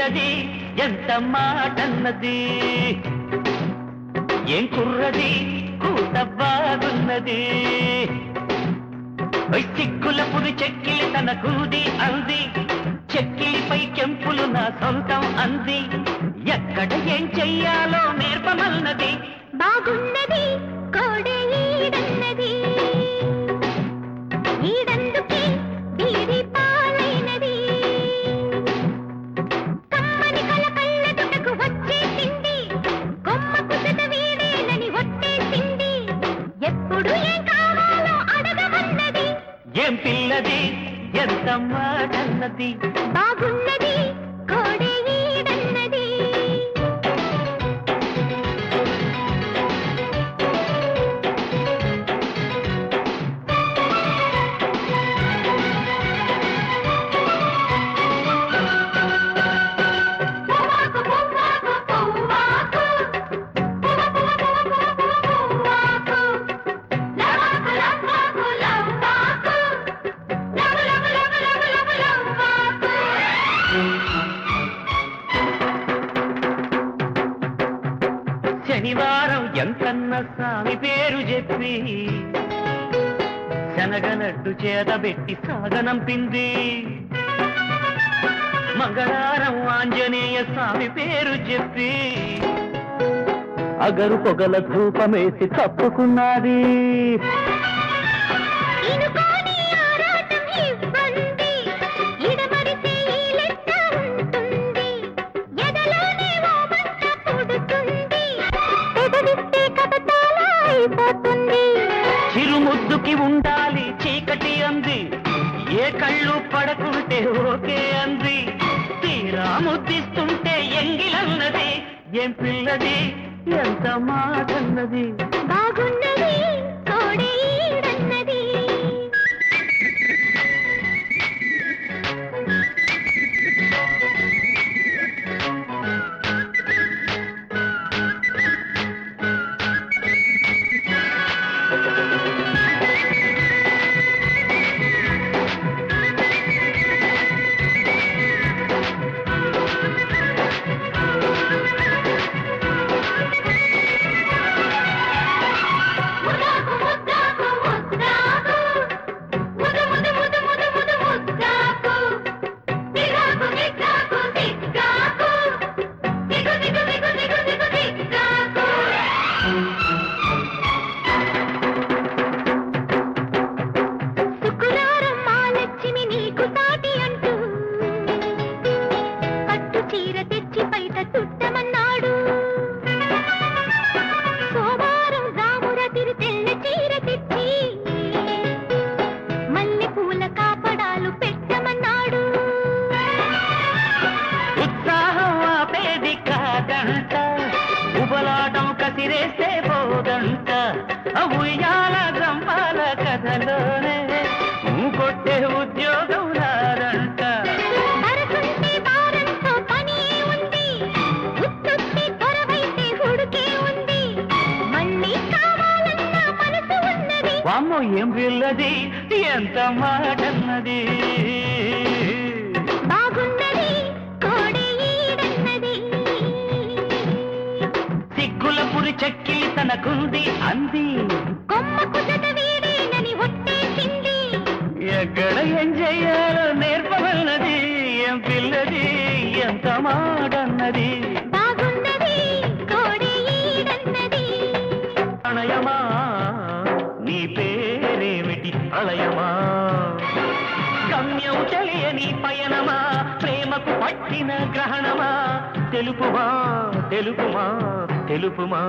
పిల్లది ఎంత మాటన్నది ఏం కుర్రది కూత బాగున్నది చిక్కుల పురి చెక్కిలి తన కూది అంది చెక్కిలిపై కెంపులు నా సొంతం అంది ఎక్కడ ఏం చెయ్యాలో నేర్పమన్నది బాగున్నది కోడే ఈడన్నది ఈడందుకే బీడి పాలైనది కమ్మని కల కళ్ళదుటకు వచ్చేసింది కొమ్మకు చెద వీడేనని ఒట్టేసింది ఎప్పుడు ఏం కావాలో అడగమన్నది ఏం పిల్లది ఎంత మాటన్నది బాగున్నది కోడే ఈడన్నది శనివారం ఎంతన్న స్వామి పేరు చెప్పి శనగలడ్డు చేతబెట్టి సాగనంపింది మంగళవారం ఆంజనేయ స్వామి పేరు చెప్పి అగరు పొగల ధూపమేసి తప్పుకున్నది చిరుముద్దుకి ఉండాలి చీకటి అంది ఏ కళ్ళు పడకుంటే ఓకే అంది తీరా ముద్దిస్తుంటే ఎంగిలన్నది ఏం పిల్లది ఎంత మాటన్నది బాగున్నది కోడే ఈడన్నది ఉబలాటం కసిరేస్తే పోదంట ఉయ్యాల గంపాల కథలోనే కొట్టే ఉద్యోగం రాదంట వామ్మో ఏం పిల్లది ఎంత మాటన్నది బాగున్నది కోడే ఈడన్నది సిగ్గుల పురి చెక్కి తనకుంది అంది కొమ్మకు చెద వీడేనని ఒట్టేసింది ఎక్కడ ఏం చెయ్యాలో నేర్పమన్నది ఏం పిల్లది ఎంత మాటన్నది బాగున్నది కోడే ఈడన్నది ప్రణయమా నీ పేరేమిటి ప్రళయమా గమ్యం తెలియని పయనమా ప్రేమకు పట్టిన గ్రహణమా తెలుపుమా తెలుపుమా తెలుపుమా